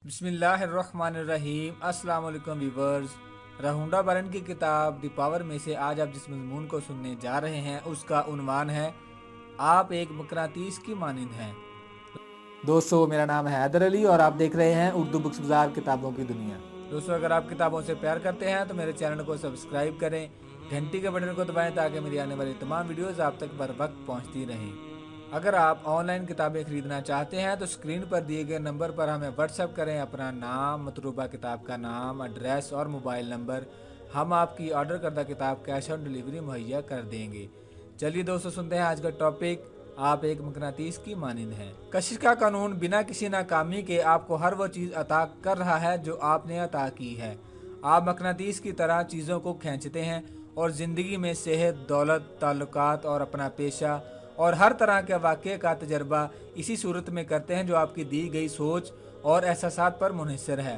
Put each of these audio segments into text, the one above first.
बिस्मिल्लाहिर्रहमानिर्रहीम। अस्सलाम वालेकुम व्यूअर्स। रहूंडा बरन की किताब द पावर में से आज आप जिस मजमून को सुनने जा रहे हैं उसका उन्वान है आप एक मकनातीस की मानिंद हैं। दोस्तों, मेरा नाम है हैदर अली और आप देख रहे हैं उर्दू बुक्स बाजार किताबों की दुनिया। दोस्तों, अगर आप किताबों से प्यार करते हैं तो मेरे चैनल को सब्सक्राइब करें, घंटी के बटन को दबाएं ताकि मेरी आने वाली तमाम वीडियोस आप तक बर वक्त पहुंचती रहें। अगर आप ऑनलाइन किताबें खरीदना चाहते हैं तो स्क्रीन पर दिए गए नंबर पर हमें व्हाट्सएप करें अपना नाम, मतलूबा किताब का नाम, एड्रेस और मोबाइल नंबर। हम आपकी ऑर्डर करदा किताब कैश ऑन डिलीवरी मुहैया कर देंगे। चलिए दोस्तों, सुनते हैं आज का टॉपिक। आप एक मकनातीस की मानिंद हैं। कशिश का कानून बिना किसी नाकामी के आपको हर वो चीज़ अता कर रहा है जो आपने अता की है। आप मकनातीस की तरह चीज़ों को खींचते हैं और ज़िंदगी में सेहत, दौलत, ताल्लुकात और अपना पेशा और हर तरह के वाक़े का तजर्बा इसी सूरत में करते हैं जो आपकी दी गई सोच और एहसासात पर मुनहसर है।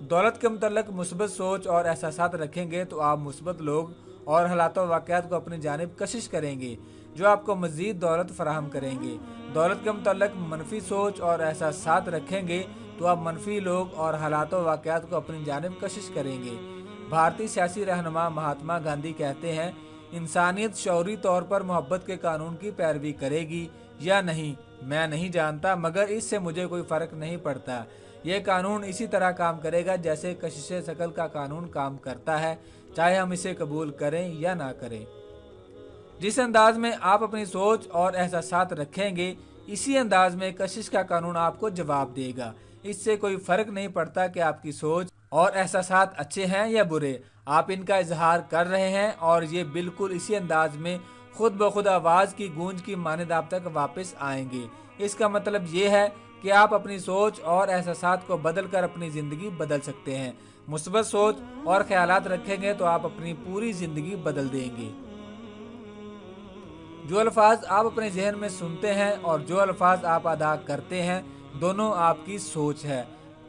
दौलत के मुतल्लिक़ मुस्बत सोच और एहसासात रखेंगे तो आप मुस्बत लोग और हालात व वाक़यात को अपनी जानिब कशिश करेंगे जो आपको मज़ीद दौलत फराहम करेंगे। दौलत के मुतल्लिक़ मनफी सोच और एहसासात रखेंगे तो आप मनफी लोग और हालात व वाक़यात को अपनी जानिब कशिश करेंगे। भारतीय सियासी रहनुमा महात्मा गांधी कहते हैं, इंसानियत शौरी तौर पर मोहब्बत के कानून की पैरवी करेगी या नहीं मैं नहीं जानता, मगर इससे मुझे कोई फ़र्क नहीं पड़ता। यह कानून इसी तरह काम करेगा जैसे कशिश शकल का कानून काम करता है, चाहे हम इसे कबूल करें या ना करें। जिस अंदाज में आप अपनी सोच और एहसासात रखेंगे इसी अंदाज में कशिश का कानून आपको जवाब देगा। इससे कोई फ़र्क नहीं पड़ता कि आपकी सोच और एहसासात अच्छे हैं या बुरे, आप इनका इजहार कर रहे हैं और ये बिल्कुल इसी अंदाज में खुद ब खुद आवाज़ की गूंज की मानद आप तक वापस आएंगे। इसका मतलब ये है कि आप अपनी सोच और एहसासात को बदल कर अपनी ज़िंदगी बदल सकते हैं। मुस्बत सोच और ख्यालात रखेंगे तो आप अपनी पूरी ज़िंदगी बदल देंगे। जो अल्फाज आप अपने जहन में सुनते हैं और जो अल्फाज आप अदा करते हैं दोनों आपकी सोच है।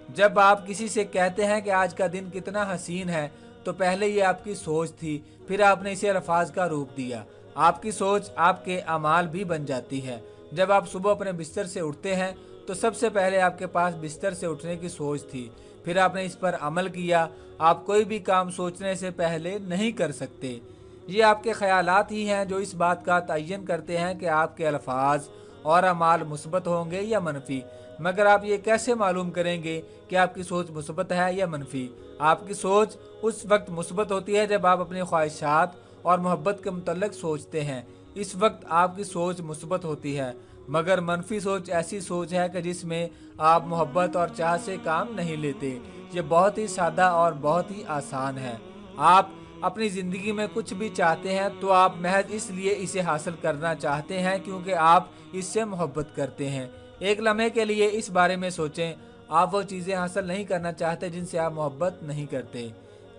जब आप किसी से कहते हैं कि आज का दिन कितना हसीन है तो पहले ये आपकी सोच थी, फिर आपने इसे अल्फाज का रूप दिया। आपकी सोच आपके अमाल भी बन जाती है। जब आप सुबह अपने बिस्तर से उठते हैं तो सबसे पहले आपके पास बिस्तर से उठने की सोच थी, फिर आपने इस पर अमल किया। आप कोई भी काम सोचने से पहले नहीं कर सकते। ये आपके ख्यालात ही हैं जो इस बात का तयन करते हैं कि आपके अल्फाज और अमाल मुस्बत होंगे या मनफी। मगर आप ये कैसे मालूम करेंगे कि आपकी सोच मुस्बत है या मनफी? आपकी सोच उस वक्त मुस्बत होती है जब आप अपनी ख्वाहिशात और मोहब्बत के मुतल्लिक़ सोचते हैं, इस वक्त आपकी सोच मुस्बत होती है। मगर मनफी सोच ऐसी सोच है कि जिसमें आप मोहब्बत और चाह से काम नहीं लेते। ये बहुत ही सादा और बहुत ही आसान है। आप अपनी ज़िंदगी में कुछ भी चाहते हैं तो आप महज इसलिए इसे हासिल करना चाहते हैं क्योंकि आप इससे मोहब्बत करते हैं। एक लम्हे के लिए इस बारे में सोचें, आप वो चीज़ें हासिल नहीं करना चाहते जिनसे आप मोहब्बत नहीं करते।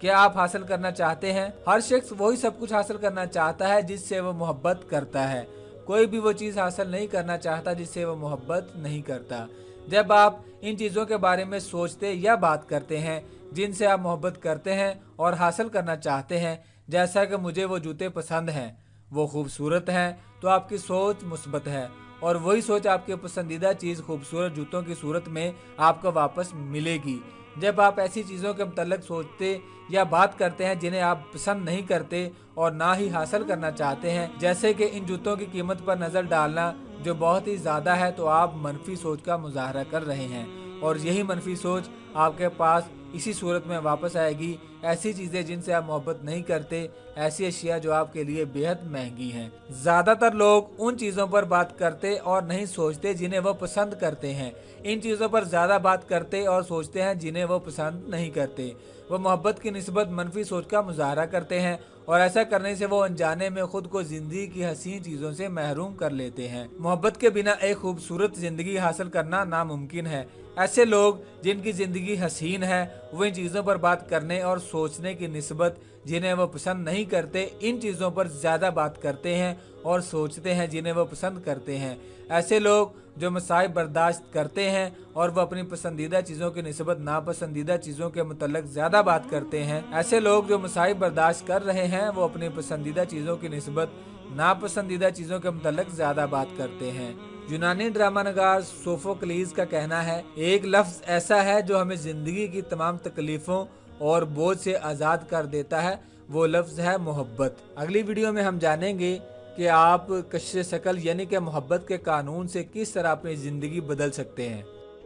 क्या आप हासिल करना चाहते हैं? हर शख्स वही सब कुछ हासिल करना चाहता है जिससे वो मोहब्बत करता है। कोई भी वो चीज़ हासिल नहीं करना चाहता जिससे वो मोहब्बत नहीं करता। जब आप इन चीज़ों के बारे में सोचते या बात करते हैं जिनसे आप मोहब्बत करते हैं और हासिल करना चाहते हैं, जैसा कि मुझे वो जूते पसंद हैं, वो खूबसूरत हैं, तो आपकी सोच मुस्बत है और वही सोच आपकी पसंदीदा चीज़ खूबसूरत जूतों की सूरत में आपको वापस मिलेगी। जब आप ऐसी चीज़ों के मुतल्लिक़ सोचते या बात करते हैं जिन्हें आप पसंद नहीं करते और ना ही हासिल करना चाहते हैं, जैसे कि इन जूतों की कीमत पर नज़र डालना जो बहुत ही ज़्यादा है, तो आप मनफी सोच का मुजाहरा कर रहे हैं और यही मनफी सोच आपके पास इसी सूरत में वापस आएगी। ऐसी चीज़ें जिनसे आप मोहब्बत नहीं करते, ऐसी अशिया जो आपके लिए बेहद महंगी हैं। ज़्यादातर लोग उन चीज़ों पर बात करते और नहीं सोचते जिन्हें वो पसंद करते हैं। इन चीज़ों पर ज़्यादा बात करते और सोचते हैं जिन्हें वो पसंद नहीं करते। वो मोहब्बत की निस्बत मनफी सोच का मुजाहरा करते हैं और ऐसा करने से वो अनजाने में खुद को ज़िंदगी की हसीन चीज़ों से महरूम कर लेते हैं। मोहब्बत के बिना एक खूबसूरत ज़िंदगी हासिल करना नामुमकिन है। ऐसे लोग जिनकी ज़िंदगी हसीन है वो इन चीज़ों पर बात करने और सोचने की निस्बत जिन्हें वो पसंद नहीं करते, इन चीज़ों पर ज़्यादा बात करते हैं और सोचते हैं जिन्हें वो पसंद करते हैं। ऐसे लोग जो मसाइब बर्दाश्त करते हैं और वह अपनी पसंदीदा चीज़ों की निस्बत नापसंदीदा चीज़ों के मुतल्लिक़ ज़्यादा बात करते हैं। ऐसे लोग जो मसाइब बर्दाश्त कर रहे हैं वो अपनी पसंदीदा चीज़ों की निस्बत नापसंदीदा चीज़ों के मुतल्लिक़ ज़्यादा बात करते हैं। یونانی ڈرامہ نگار سوفوکلیز کا کہنا ہے ایک لفظ ایسا ہے جو ہمیں زندگی کی تمام تکلیفوں اور بوجھ سے آزاد کر دیتا ہے، وہ لفظ ہے محبت۔ اگلی ویڈیو میں ہم جانیں گے کہ آپ کشش ثقل یعنی کہ محبت کے قانون سے کس طرح اپنی زندگی بدل سکتے ہیں۔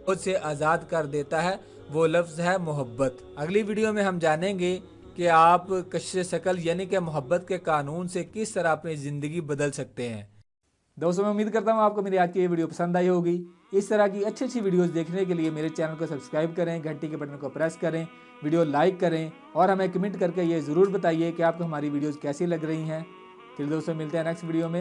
بوجھ سے آزاد کر دیتا ہے، وہ لفظ ہے محبت۔ اگلی ویڈیو میں ہم جانیں گے کہ آپ کشش ثقل یعنی کہ محبت کے قانون سے کس طرح اپنی زندگی بدل سکتے ہیں۔ دوستوں میں امید کرتا ہوں آپ کو میری آج کی یہ ویڈیو پسند آئی ہوگی۔ اس طرح کی اچھی ویڈیوز دیکھنے کے لیے میرے چینل کو سبسکرائب کریں، گھنٹی کے بٹن کو پریس کریں، ویڈیو لائک کریں اور ہمیں کمنٹ کر کے یہ ضرور بتائیے کہ آپ کو ہماری ویڈیوز کیسی لگ رہی ہیں۔ پھر دوستوں ملتے ہیں نیکسٹ ویڈیو میں۔